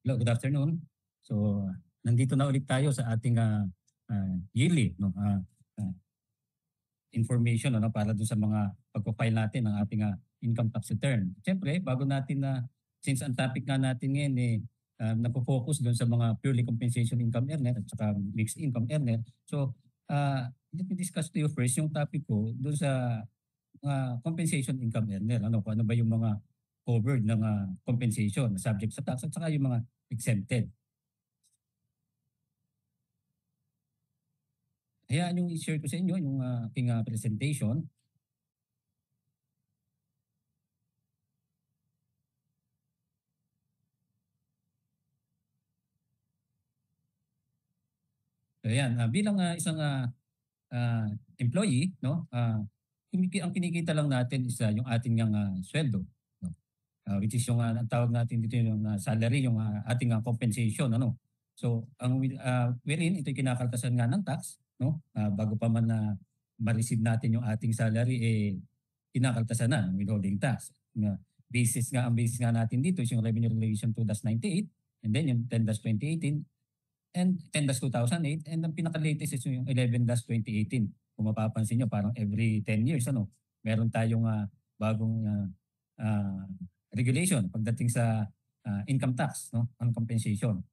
Hello, good afternoon. So, nandito na ulit tayo sa ating yearly information para dun sa mga pagpo-file natin ng ating income tax return. Siyempre, bago natin since ang topic nga natin ngayon nagpo-focus dun sa mga purely compensation income earner at saka mixed income earner. So, let me discuss to you first yung topic ko dun sa compensation income earner. Kung ano ba yung mga covered ng compensation subject sa tax at saka yung mga exempted. Hayaan yung i-share ko sa inyo yung aking presentation. So ayan, bilang isang employee, ang kinikita lang natin is yung ating sweldo, no? Which is yung ang tawag natin dito yung salary, yung ating compensation, So ang wherein ito kinakaltasan nga ng tax, bago pa man ma-receive natin yung ating salary kinakaltasan na ng withholding tax. Ang basis nga natin dito is yung Revenue Regulation 2-98 and then yung 10-2018 and 10-2008 and ang pinaka-latest is yung 11-2018. Kung mapapansin nyo, parang every 10 years meron tayong bagong regulation pagdating sa income tax, ang compensation.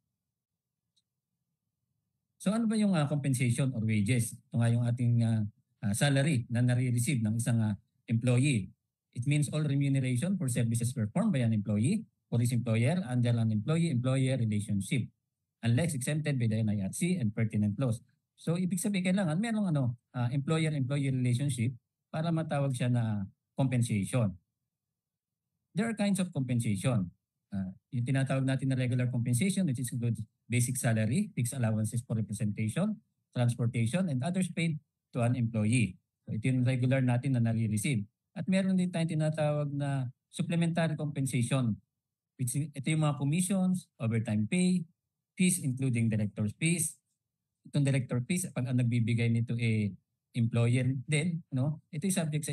So ano ba yung compensation or wages? Ito nga yung ating salary na nare-receive ng isang employee. It means all remuneration for services performed by an employee for his employer under an employee-employer relationship unless exempted by the NIRC and pertinent laws. So ibig sabihin kailangan merong employer-employee relationship para matawag siya na compensation. There are kinds of compensation. Yung tinatawag natin na regular compensation, which includes basic salary, fixed allowances for representation, transportation, and others paid to an employee. So ito yung regular natin na nare-receive. At meron din tayong tinatawag na supplementary compensation, which ito yung mga commissions, overtime pay, fees including director's fees. Itong director fees, pag ang nagbibigay nito employer din, ito yung subject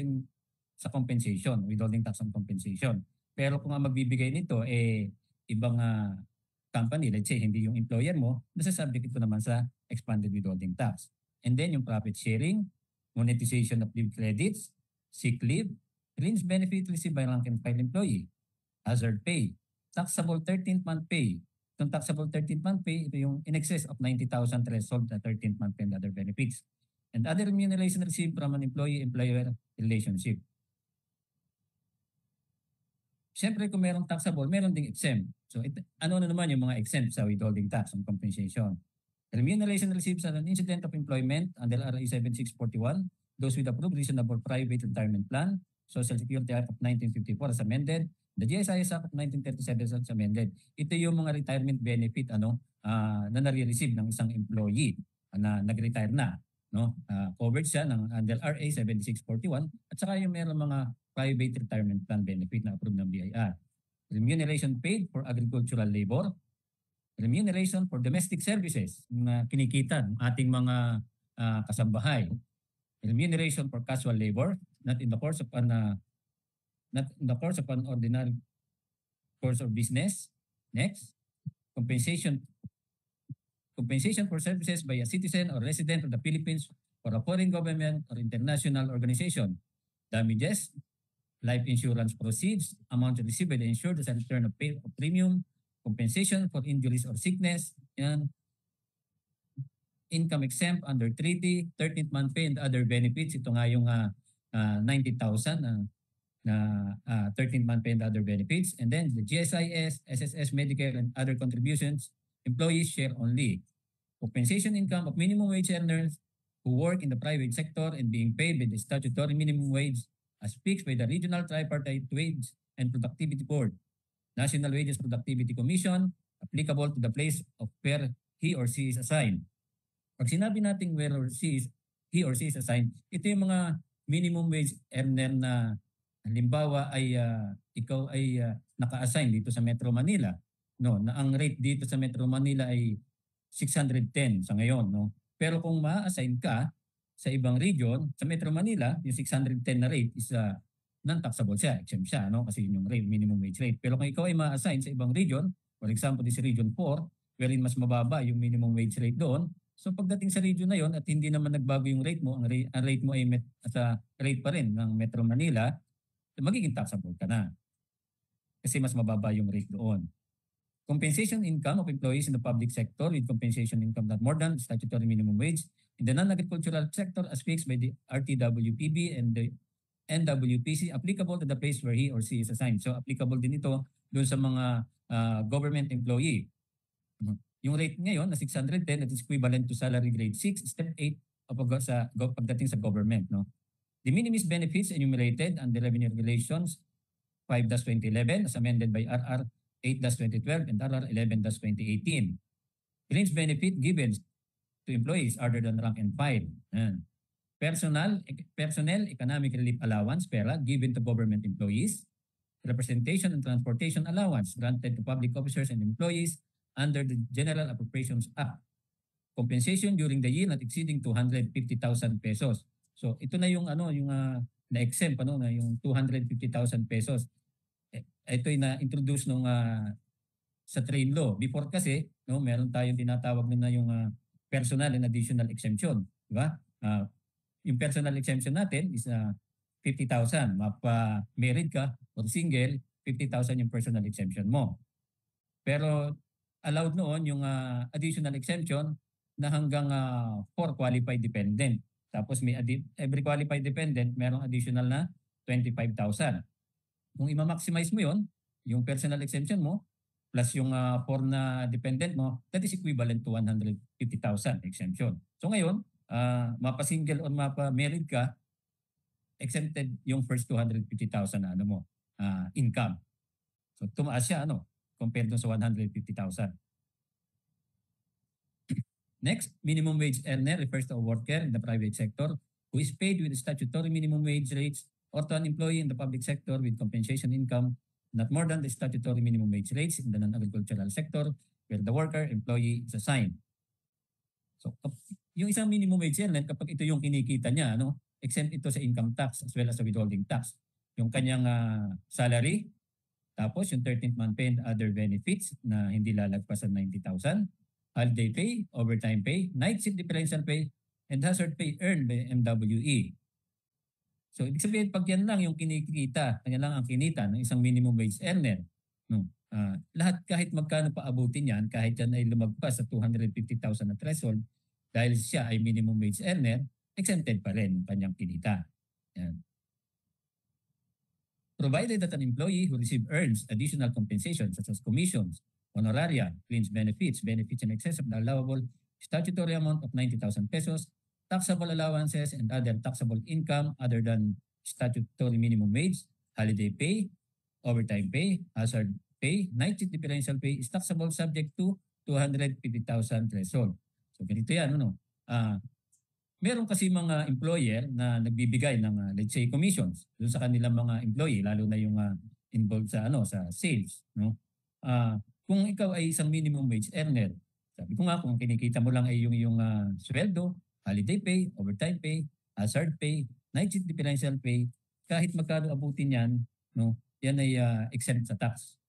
sa compensation, withholding tax on compensation. Pero kung ang magbibigay nito ibang company, let's say hindi yung employer mo, nasa-subject ito naman sa expanded withholding tax. And then yung profit sharing, monetization of leave credits, sick leave, fringe benefit received by rank and file employee, hazard pay, taxable 13th month pay. Itong taxable 13th month pay, ito yung in excess of 90,000 threshold na 13th month pay and other benefits. And other remuneration received from an employee-employer relationship. Siyempre kung merong taxable, meron ding exempt. So ano naman yung mga exempt sa withholding tax and compensation? Remuneration received as an incident of employment under RA 7641, those with approved reasonable private retirement plan, Social Security Act of 1954 as amended, the GSIS Act of 1937 as amended. Ito yung mga retirement benefit na nare-receive ng isang employee na nag-retire na. Covered siya ng under RA 7641 at saka yung meron mga private retirement plan benefit na approved ng BIR. Remuneration paid for agricultural labor, remuneration for domestic services na kinikita ng ating mga kasambahay, remuneration for casual labor not in the course of an ordinary course of business. Next, compensation for services by a citizen or resident of the Philippines for a foreign government or international organization. Damages, life insurance proceeds, amount received by the insured as a return of pay of premium, compensation for injuries or sickness, and income exempt under treaty, 13th month pay and other benefits. Ito nga yung 90,000 na 13th month pay and other benefits. And then the GSIS, SSS, Medicare, and other contributions, employees share only. Compensation income of minimum wage earners who work in the private sector and being paid by the statutory minimum wage as fixed by the Regional Tripartite Wage and Productivity Board, National Wages Productivity Commission, applicable to the place of where he or she is assigned. Pag sinabi natin where he or she is assigned, ito yung mga minimum wage earner na halimbawa ay ikaw ay naka-assign dito sa Metro Manila, na ang rate dito sa Metro Manila ay 610 sa ngayon, Pero kung ma-assign ka sa ibang region, sa Metro Manila, yung 610 na rate is non-taxable siya, exempt siya, kasi yun yung rate, minimum wage rate. Pero kung ikaw ay ma-assign sa ibang region, For example, this Region 4, wherein mas mababa yung minimum wage rate doon. So pagdating sa region na yon at hindi naman nagbago yung rate mo, ang rate mo ay sa rate pa rin ng Metro Manila, magiging taxable ka na. Kasi mas mababa yung rate doon. Compensation income of employees in the public sector with compensation income not more than statutory minimum wage in the non-agricultural sector as fixed by the RTWPB and the NWPC applicable to the place where he or she is assigned. So applicable din ito doon sa mga government employee. Yung rate ngayon na 610 that is equivalent to salary grade 6, step 8 pagdating sa government. No? The minimis benefits enumerated under Revenue Regulations 5-2011 as amended by RR 8-2012 and RR 11-2018. Range benefit given to employees other than rank and file. Personnel economic relief allowance PERA given to government employees. Representation and transportation allowance granted to public officers and employees under the General Appropriations Act. Compensation during the year not exceeding 250,000 pesos. So ito na yung na-exempt na yung 250,000 pesos. Ito ay na-introduce nung sa trade law. Before kasi, meron tayong tinatawag na yung personal and additional exemption, di ba? Yung personal exemption natin is 50,000. Mapa-married ka or single, 50,000 yung personal exemption mo. Pero allowed noon yung additional exemption na hanggang 4 qualified dependent. Tapos may every qualified dependent merong additional na 25,000. Kung i-maximize mo yon, yung personal exemption mo plus yung 4 na dependent mo, that is equivalent to 150,000 exemption. So ngayon, mapa-single or mapa-married ka, exempted yung first 250,000 na income. So tumaas siya compared sa 150,000. Next, minimum wage earner refers to a worker in the private sector who is paid with statutory minimum wage rates or to an employee in the public sector with compensation income not more than the statutory minimum wage rates in the non-agricultural sector where the worker employee is assigned. So yung isang minimum wage earner, kapag ito yung kinikita niya, exempt ito sa income tax as well as sa withholding tax. Yung kanyang salary, tapos yung 13th month pay and other benefits na hindi lalagpas sa 90,000, holiday pay, overtime pay, night shift differential pay, and hazard pay earned by MWE. So ibig sabihin, pag yan lang yung kinikita, yan lang ang kinita ng isang minimum wage earner, lahat kahit magkano pa abutin yan, kahit yan ay lumagpas sa 250,000 na threshold, dahil siya ay minimum wage earner, exempted pa rin yung kanyang kinita. Yan. Provided that an employee who earns additional compensation such as commissions, honoraria, fringe benefits, benefits in excess of the allowable statutory amount of 90,000 pesos, taxable allowances, and other taxable income other than statutory minimum wage, holiday pay, overtime pay, hazard pay, night shift differential pay is taxable subject to 250,000 threshold. So ganito yan, meron kasi mga employer na nagbibigay ng let's say commissions doon sa kanilang mga employee, lalo na yung involved sa sa sales, kung ikaw ay isang minimum wage earner, sabi ko nga, kung kinikita mo lang ay yung sweldo, holiday pay, overtime pay, hazard pay, night shift differential pay, kahit magkano abutin yan, yan ay exempt sa tax,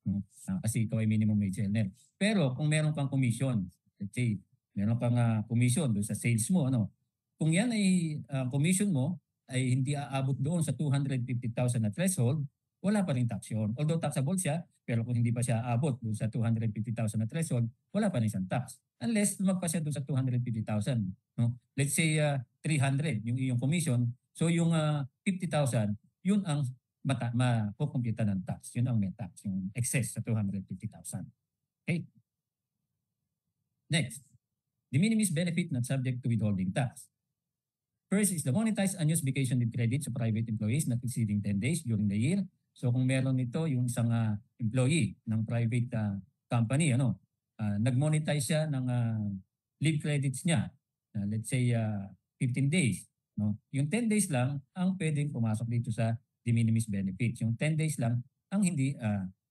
kasi ikaw ay minimum wage earner. Pero kung meron kang commission, let's say meron kang commission doon sa sales mo, kung yan ay commission mo ay hindi aabot doon sa 250,000 na threshold, wala pa rin tax yun. Although taxable siya, pero kung hindi pa siya aabot doon sa 250,000 na threshold, wala pa rin isang tax. Unless lumagpas siya doon sa 250,000. Let's say 300 yung iyong commission. So yung 50,000, yun ang makukumpita ng tax. Yun ang may tax, yung excess sa 250,000. Okay? Next, the minimis benefit not subject to withholding tax. First is the monetized unused vacation leave credit sa private employees not exceeding 10 days during the year. So kung meron nito yung isang employee ng private company, nag-monetize siya ng leave credits niya, let's say 15 days. Yung 10 days lang ang pwedeng pumasok dito sa de minimis benefits. Yung 10 days lang ang hindi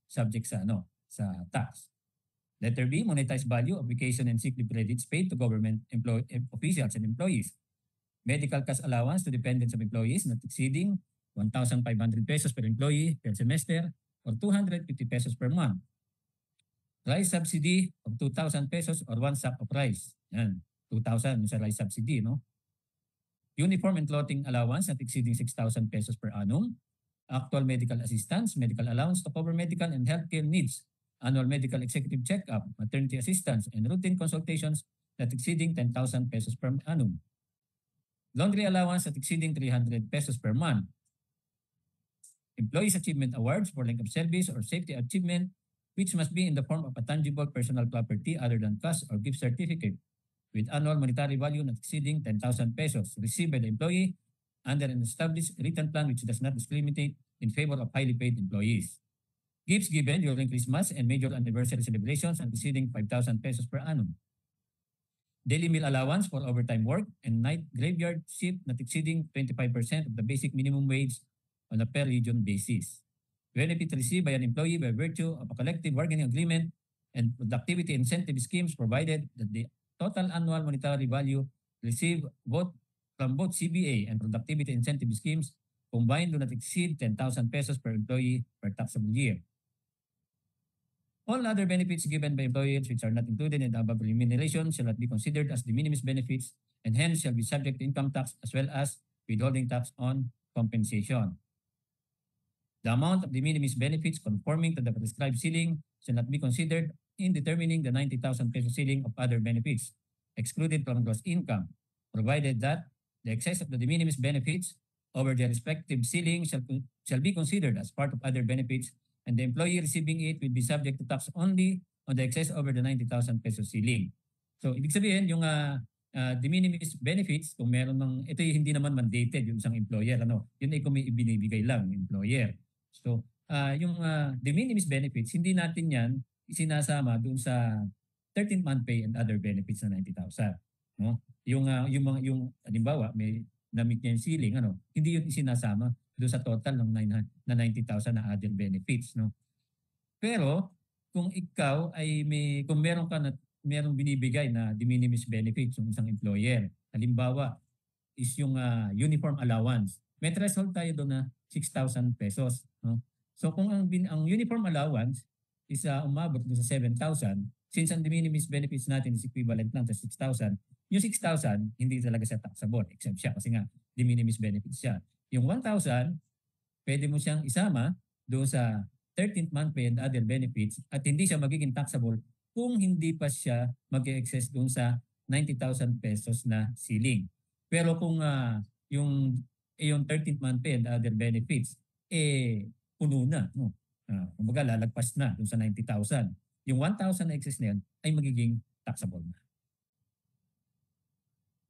subject sa sa tax. Letter B, monetized value of vacation and sick leave credits paid to government officials and employees. Medical cash allowance to dependents of employees not exceeding 1,500 pesos per employee per semester or 250 pesos per month. Rice subsidy of 2,000 pesos or 1 sack of rice. Yan, 2,000 sa rice subsidy, no? Uniform and clothing allowance not exceeding 6,000 pesos per annum. Actual medical assistance, medical allowance to cover medical and healthcare needs, annual medical executive checkup, maternity assistance, and routine consultations not exceeding 10,000 pesos per annum. Laundry allowance not exceeding 300 pesos per month. Employees achievement awards for length of service or safety achievement, which must be in the form of a tangible personal property other than cash or gift certificate, with annual monetary value not exceeding 10,000 pesos received by the employee under an established written plan which does not discriminate in favor of highly paid employees. Gifts given during Christmas and major anniversary celebrations not exceeding 5,000 pesos per annum. Daily meal allowance for overtime work and night graveyard shift not exceeding 25% of the basic minimum wage on a per region basis. Benefit received by an employee by virtue of a collective bargaining agreement and productivity incentive schemes provided that the total annual monetary value received from both CBA and productivity incentive schemes combined do not exceed 10,000 pesos per employee per taxable year. All other benefits given by employers which are not included in the above remuneration shall not be considered as de minimis benefits and hence shall be subject to income tax as well as withholding tax on compensation. The amount of de minimis benefits conforming to the prescribed ceiling shall not be considered in determining the 90,000 peso ceiling of other benefits excluded from gross income, provided that the excess of the de minimis benefits over their respective ceiling shall be considered as part of other benefits and the employee receiving it will be subject to tax only on the excess over the 90,000 peso ceiling. So, ibig sabihin, yung de minimis benefits, kung meron ng, ito yung hindi naman mandated yung isang employer, yun ay kung may ibinibigay lang yung employer. So, yung de minimis benefits, hindi natin yan isinasama doon sa 13th month pay and other benefits na 90,000. No? Yung halimbawa, may na-meet niya yung ceiling, hindi yun isinasama doon sa total ng 90,000 na other benefits. No? Pero, kung ikaw ay kung merong binibigay na de minimis benefits yung isang employer, halimbawa, is yung uniform allowance. May threshold tayo doon na 6,000 pesos. No? So kung ang uniform allowance is umabot doon sa 7,000, since ang de minimis benefits natin is equivalent lang sa 6,000, yung 6,000 hindi talaga siya taxable, except siya kasi nga de minimis benefits siya. Yung 1,000, pwede mo siyang isama doon sa 13th month pay and other benefits at hindi siya magiging taxable kung hindi pa siya mag-excess doon sa 90,000 pesos na ceiling. Pero kung yung 13th month pay and other benefits, puno na. No? Kumbaga lalagpas na doon sa 90,000. Yung 1,000 na excess na yan ay magiging taxable na.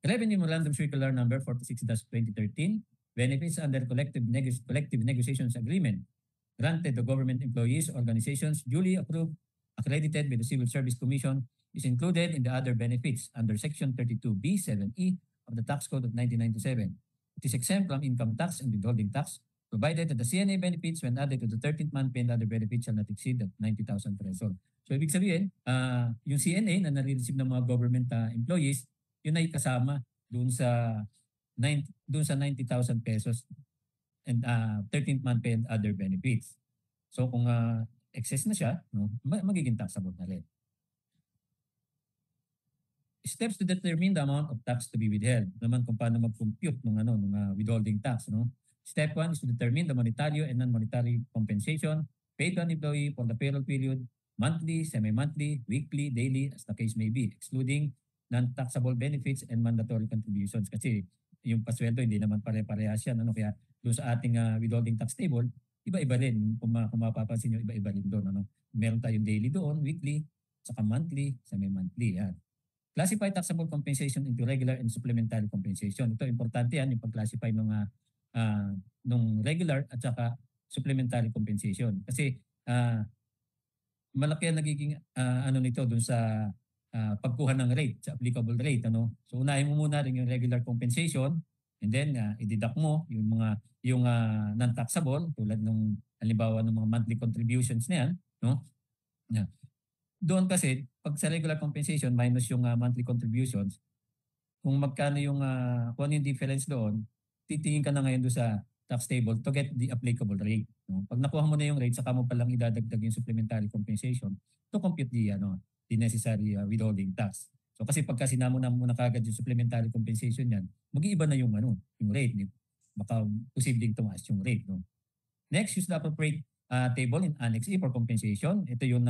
Revenue Memorandum Circular Number 46-2013, benefits under collective negotiations agreement granted to government employees or organizations duly approved, accredited by the Civil Service Commission is included in the other benefits under Section 32B-7E of the Tax Code of 1997. It is exempt from income tax and withholding tax, provided that the CNA benefits when added to the 13th month pay and other benefits shall not exceed the 90,000 threshold. So ibig sabihin, yung CNA na nare-receive ng mga government employees, yun ay kasama doon sa 90,000 pesos and 13th month pay and other benefits. So kung excess na siya, magiging taxable na rin. Steps to determine the amount of tax to be withheld. Naman kung paano mag-compute ng withholding tax. Step 1 is to determine the monetary and non-monetary compensation paid to an employee for the payroll period, monthly, semi-monthly, weekly, daily, as the case may be, excluding non-taxable benefits and mandatory contributions. Kasi yung pasweldo hindi naman pare-parehas yan. Kaya doon sa ating withholding tax table, iba-iba rin. Kung mapapansin nyo, iba-iba rin doon. Meron tayong daily doon, weekly, saka monthly, semi-monthly. Yan. Classify taxable compensation into regular and supplementary compensation. Ito importante yan, yung pag-classify ng regular at saka supplementary compensation. Kasi malaki ang nagiging nito dun sa pagkuha ng rate, sa applicable rate. So unahin mo muna rin yung regular compensation and then i-deduct mo yung non-taxable tulad ng halimbawa ng mga monthly contributions na yan. Yeah. Doon kasi, pag sa regular compensation minus yung monthly contributions, kung magkano kung ano yung difference doon, titingin ka na ngayon doon sa tax table to get the applicable rate. No? Pag nakuha mo na yung rate, saka mo palang idadagdag yung supplementary compensation to compute the necessary withholding tax. So kasi pagka sinamo na muna kagad yung supplementary compensation yan, mag-iiba na yung rate. Baka posibleng tumaas yung rate. No? Next, use the appropriate table in Annex E for compensation. Ito yung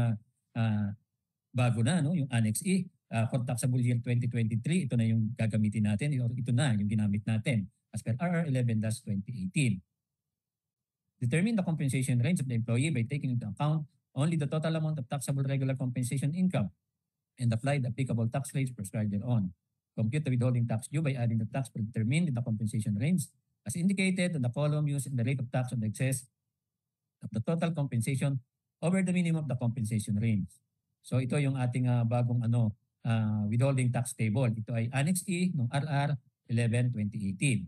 bago na, no? Yung Annex E. For taxable year 2023, ito na yung gagamitin natin or ito na yung ginamit natin as per RR 11-2018. Determine the compensation range of the employee by taking into account only the total amount of taxable regular compensation income and apply the applicable tax rates prescribed thereon. Compute the withholding tax due by adding the tax predetermined in the compensation range as indicated on the column used in the rate of tax on the excess of the total compensation over the minimum of the compensation range. So ito yung ating bagong withholding tax table. Ito ay Annex E ng RR 11-2018.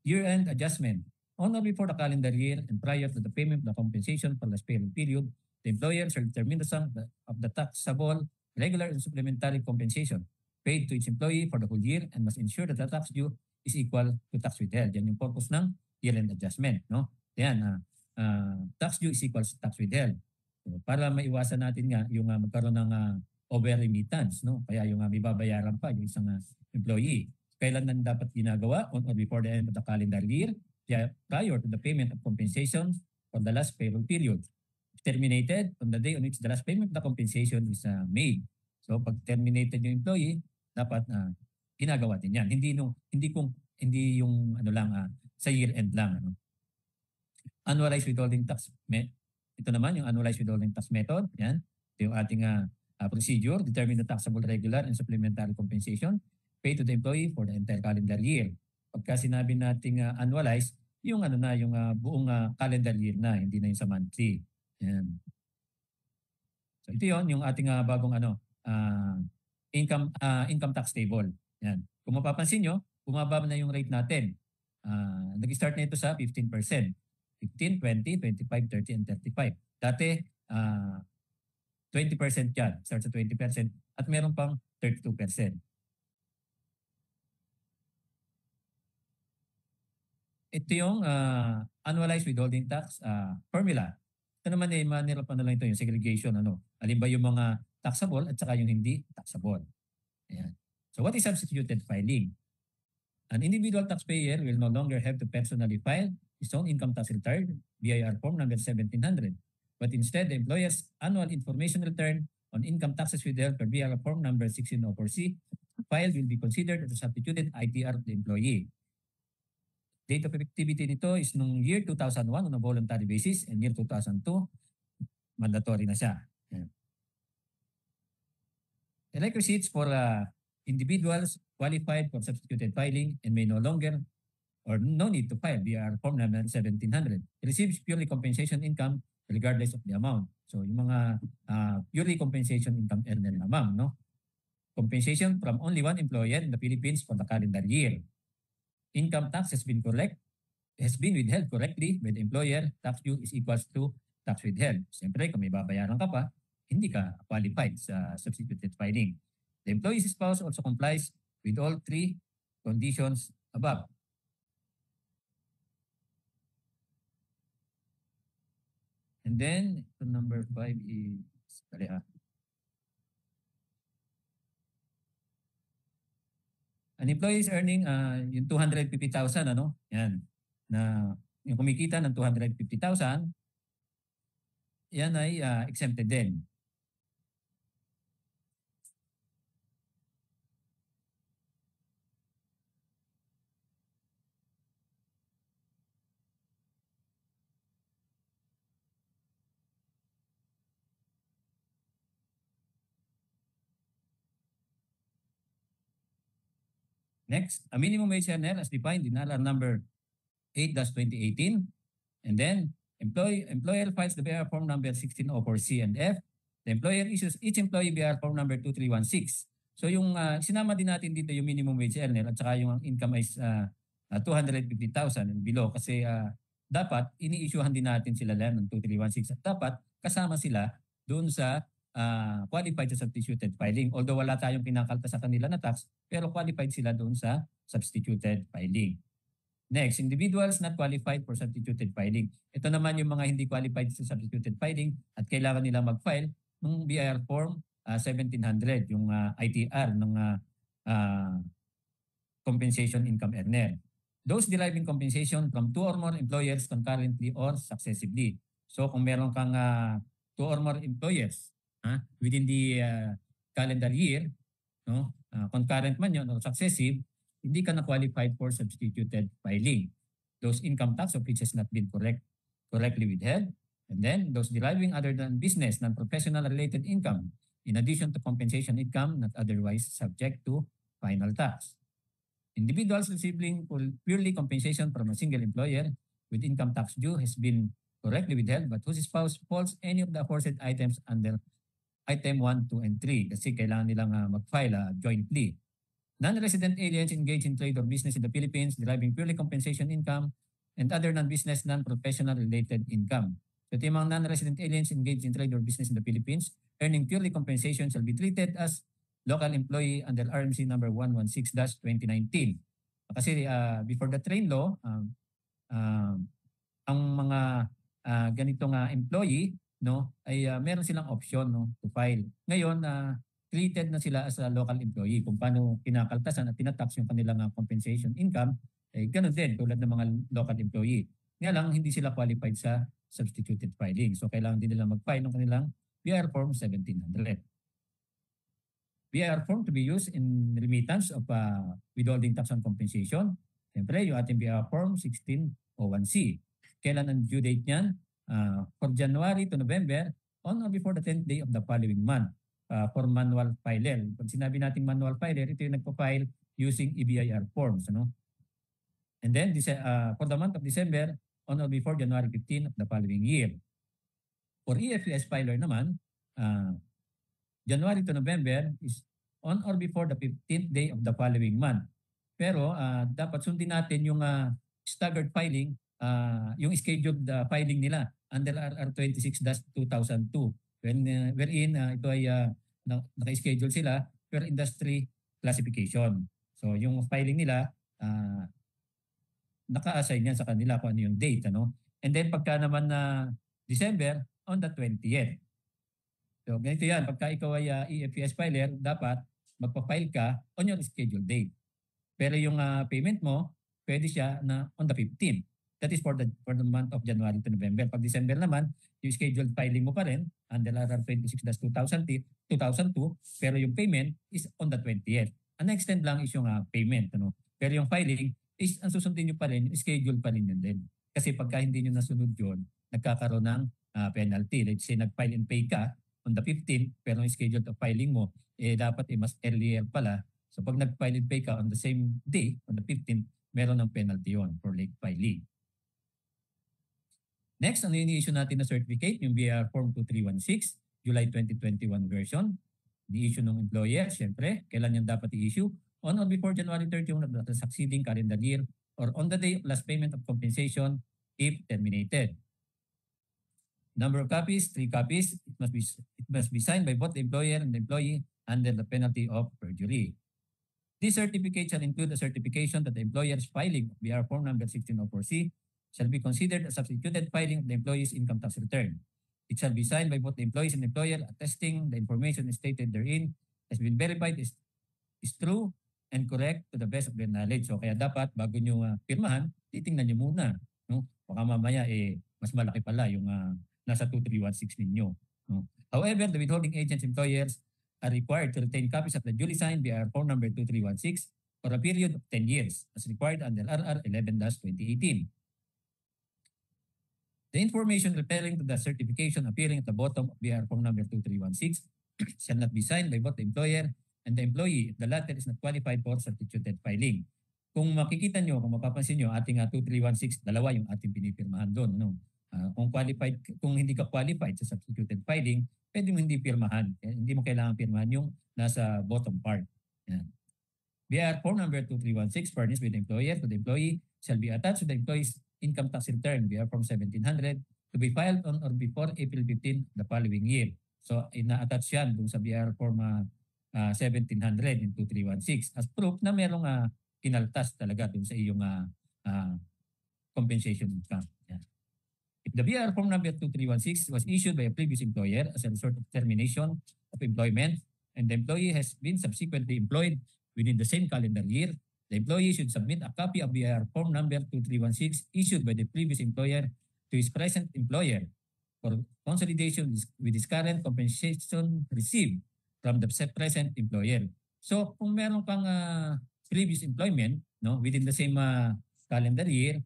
Year-end adjustment. On or before the calendar year and prior to the payment of the compensation for the payroll period, the employer shall determine the sum of the taxable, regular, and supplementary compensation paid to its employee for the whole year and must ensure that the tax due is equal to tax withheld. Yan yung purpose ng year-end adjustment. No? Yan, tax due is equal to tax withheld. So, para maiwasan natin nga yung magkaroon ng over-remittance. No? Kaya yung may babayaran pa yung isang employee. Kailan nan dapat ginagawa? On or before the end of the calendar year, prior to the payment of compensation for the last payroll period. Terminated on the day on which the last payment of the compensation is made. So pag terminated yung employee, dapat ginagawa din yan. Hindi yung sa year end lang. Annualized withholding tax. Ito naman yung annualized withholding tax method. Yan. Ito yung ating procedure. Determine the taxable regular and supplementary compensation paid to the employee for the entire calendar year. Pagka sinabi nating annualized, yung yung buong calendar year na, hindi na yung sa monthly. Yan. So ito yung ating bagong income tax table. Yan. Kung mapapansin nyo, bumaba na yung rate natin. Nag-start na ito sa 15%. 15, 20, 25, 30, and 35. Dati, 20% yan. Start sa 20% at meron pang 32%. Ito yung annualized withholding tax formula. Ito naman manirapan na lang ito yung segregation. Alin ba yung mga taxable at saka yung hindi taxable. Ayan. So what is substituted filing? An individual taxpayer will no longer have to personally file his own income tax return, BIR form number 1700. But instead, the employer's annual information return on income taxes withheld per BIR form number 1604C filed will be considered as a substituted ITR of the employee. Date of effectivity nito is nung year 2001 on a voluntary basis and year 2002 mandatory na siya. Yan. The requisites for individuals qualified for substituted filing and may no longer or no need to file BIR form number 1700. Receives purely compensation income regardless of the amount. So yung mga purely compensation income earner lamang, no? Compensation from only one employer in the Philippines for the calendar year. Income tax has been withheld correctly by the employer, tax due is equals to tax withheld. Siyempre, kung may babayaran ka pa, hindi ka qualified sa substituted filing. The employee's spouse also complies with all three conditions above. And then, number 5 is, an employee is earning yung 250,000 yan na yung kumikita ng 250,000 yan ay exempted din. Next, a minimum wage earner as defined in RR number 8-2018. And then, employer files the BIR form number 1604C and F. The employer issues each employee BIR form number 2316. So yung sinama din natin dito yung minimum wage earner at saka yung income is 250,000 and below kasi dapat ini-issuehan din natin sila lang ng 2316 at dapat kasama sila doon sa qualified sa substituted filing. Although wala tayong kinakalta sa kanila na tax, pero qualified sila doon sa substituted filing. Next, individuals not qualified for substituted filing. Ito naman yung mga hindi qualified sa substituted filing at kailangan nila mag-file ng BIR Form 1700, yung ITR ng compensation income earner. Those deriving compensation from two or more employers concurrently or successively. So kung meron kang two or more employers within the calendar year, no, concurrent man yun or successive, hindi ka na qualified for substituted filing. Those income tax of which has not been correctly withheld. And then those deriving other than business, non-professional related income, in addition to compensation income not otherwise subject to final tax. Individuals receiving purely compensation from a single employer with income tax due has been correctly withheld but whose spouse falls any of the aforesaid items under item 1, 2, and 3 kasi kailangan nilang mag-file jointly. Non-resident aliens engaged in trade or business in the Philippines deriving purely compensation income and other non-business, non-professional related income. So yung mga non-resident aliens engaged in trade or business in the Philippines earning purely compensation shall be treated as local employee under RMC number 116-2019. Kasi before the train law, ang mga ganitong employee no ay meron silang option no to file. Ngayon treated na sila as a local employee. Kung paano kinakaltasan at tinatax yung kanilang compensation income, eh ganoon din tulad ng mga local employee. Nga lang hindi sila qualified sa substituted filing. So kailangan din nila mag-file ng kanilang BIR Form 1700. BIR form to be used in remittance of withholding tax on compensation. Siyempre, yung ating BIR Form 1601C. Kailan ang due date niyan? For January to November on or before the 10th day of the following month for manual filer. Pag sinabi natin manual filer, ito yung nagpa-file using EBIR forms. Ano? And then for the month of December on or before January 15 of the following year. For EFUS filer naman, January to November is on or before the 15th day of the following month. Pero dapat sundin natin yung staggered filing, yung scheduled filing nila under RR 26-2002 wherein ito ay naka-schedule sila per industry classification. So yung filing nila naka-assign yan sa kanila kung ano yung date. Ano? And then pagka naman na December on the 20th. So ganito yan, pagka ikaw ay EFUS filer, dapat magpa-file ka on your scheduled date. Pero yung payment mo, pwede siya na on the 15th. That is for the month of January to November. Pag December naman, yung scheduled filing mo pa rin under RR 26-2002, pero yung payment is on the 20th. Ang extend lang is yung payment. Ano? Pero yung filing is ang susundin nyo pa rin, yung schedule pa rin yun din. Kasi pagka hindi nyo nasunod yun, nagkakaroon ng penalty. Let's say nag-file and pay ka on the 15th, pero yung schedule of filing mo, dapat mas earlier pala. So pag nag-file and pay ka on the same day, on the 15th, meron ng penalty yon for late filing. Next, ano yung i-issue natin na certificate? Yung BIR Form 2316, July 2021 version. Di-issue ng employer, syempre, kailan yan dapat i-issue? On or before January 31 of the succeeding calendar year or on the day of last payment of compensation if terminated. Number of copies, 3 copies. It must be signed by both the employer and the employee under the penalty of perjury. This certificate shall include a certification that the employer's filing of BIR Form number 1604C shall be considered a substituted filing of the employee's income tax return. It shall be signed by both the employees and employer attesting the information stated therein has been verified is true and correct to the best of their knowledge. So kaya dapat bago nyo pirmahan, titingnan nyo muna. No? Baka mamaya mas malaki pala yung nasa 2316 ninyo. No? However, the withholding agents employers are required to retain copies of the duly signed BIR Form number 2316 for a period of 10 years as required under RR 11-2018. The information referring to the certification appearing at the bottom of BIR Form number 2316 shall not be signed by both the employer and the employee if the latter is not qualified for substituted filing. Kung makikita nyo, kung mapapansin nyo, ating 2316, dalawa yung ating pinipirmahan doon. No? Kung hindi ka qualified sa substituted filing, pwede mo hindi pirmahan. Hindi mo kailangan pirmahan yung nasa bottom part. Yan. BIR Form number 2316 furnished with the employer to the employee shall be attached to the employee's income tax return BIR Form 1700 to be filed on or before April 15 the following year. So ina-attach yan dun sa BIR Form 1700 in 2316 as proof na merong kinaltas talaga dun sa iyong compensation income. Yan. If the BR form number 2316 was issued by a previous employer as a result of termination of employment and the employee has been subsequently employed within the same calendar year, the employee should submit a copy of BR form number 2316 issued by the previous employer to his present employer for consolidation with his current compensation received from the present employer. So kung meron kang previous employment no within the same calendar year,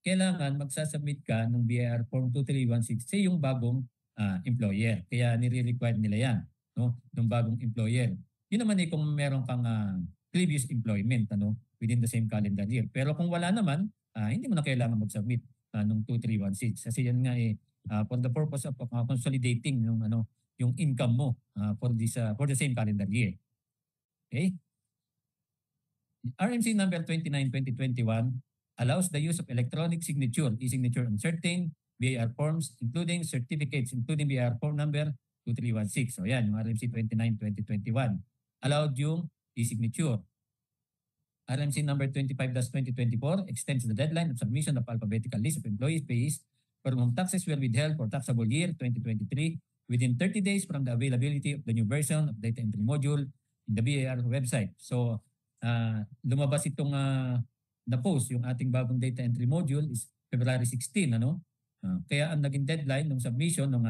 kailangan magsasubmit ka ng BIR Form 2316 sa yung bagong employer. Kaya nire-require nila yan no ng bagong employer. Yun naman kung meron kang previous employment within the same calendar year. Pero kung wala naman, hindi mo na kailangan mag-submit ng 2316 kasi yan nga for the purpose of consolidating yung income mo for the same calendar year. Okay? RMC number 29/2021 allows the use of electronic signature, e-signature on certain BIR forms including certificates including BIR form number 2316. So yan, yung RMC 29/2021 allowed yung e-signature. RMC number 25/2024 extends the deadline of submission of alphabetical list of employees pays for whom taxes were withheld for taxable year 2023 within 30 days from the availability of the new version of data entry module in the BIR website. So lumabas itong na-post yung ating bagong data entry module is February 16. Kaya ang naging deadline ng submission ng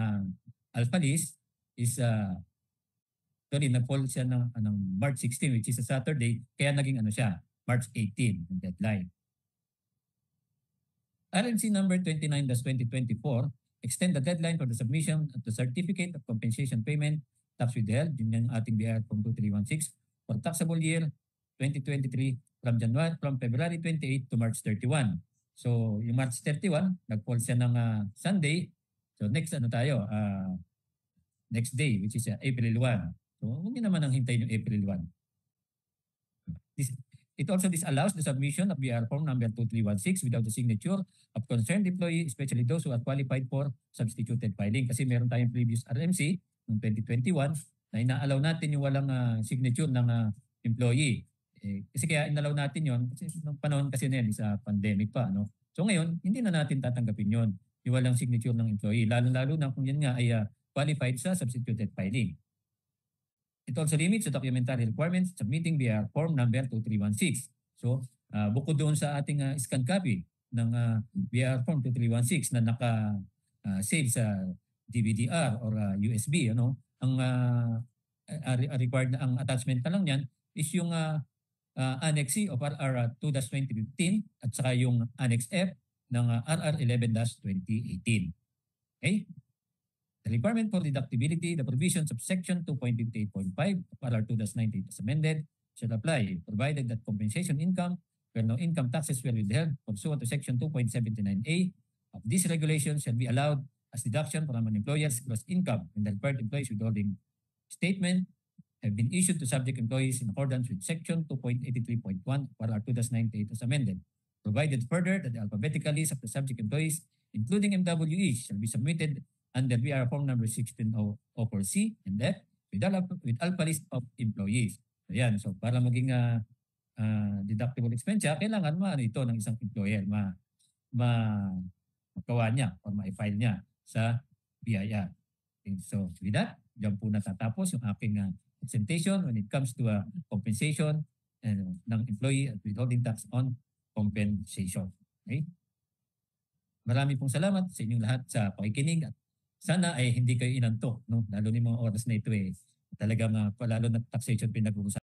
alpha list is nag-fall siya ng March 16 which is a Saturday. Kaya naging siya, March 18 ang deadline. RMC number 29/2024 extend the deadline for the submission of the certificate of compensation payment tax withheld, yun yung ating BIR Form 2316 for taxable year 2023 from February 28 to March 31. So yung March 31, nag-fall siya ng Sunday. So next next day which is April 1. So hindi naman ang hintayin yung April 1. It also disallows the submission of BIR Form number 2316 without the signature of concerned employee, especially those who are qualified for substituted filing. Kasi meron tayong previous RMC noong 2021 na ina-allow natin yung walang signature ng employee. Kasi kaya inalaw natin yon kasi nung panahon kasi na yan sa pandemic pa. So ngayon, hindi na natin tatanggapin yon yung walang signature ng employee. Lalo-lalo na kung yan nga ay qualified sa substituted filing. It also limits the documentary requirements submitting BIR Form number 2316. So bukod doon sa ating scan copy ng BIR Form 2316 na naka-save sa DVD-R or USB, ang required na ang attachment na lang niyan is yung Annex C of RR 2-2015 at saka yung Annex F ng RR 11-2018. Okay? The requirement for deductibility, the provisions of Section 2.58.5 of RR 2-98 as amended shall apply, provided that compensation income where no income taxes were withheld pursuant to Section 2.79A of this regulation shall be allowed as deduction from an employer's gross income when the required employee's withholding statement have been issued to subject employees in accordance with Section 2.83.1 of RR 2-98 as amended, provided further that the alphabetical list of the subject employees, including MWEs, shall be submitted under BIR Form number 1604C and F with alpha list of employees. So yan, so para maging deductible expense kailangan ito ng isang employer, magawa niya o ma-file niya sa BIR. Okay, so with that, diyan po natatapos yung aking presentation when it comes to compensation ng employee at withholding tax on compensation. Okay? Marami pong salamat sa inyong lahat sa pakikinig at sana ay hindi kayo inantok, lalo ni mga oras na ito talagang lalo na taxation pinag-uusapan.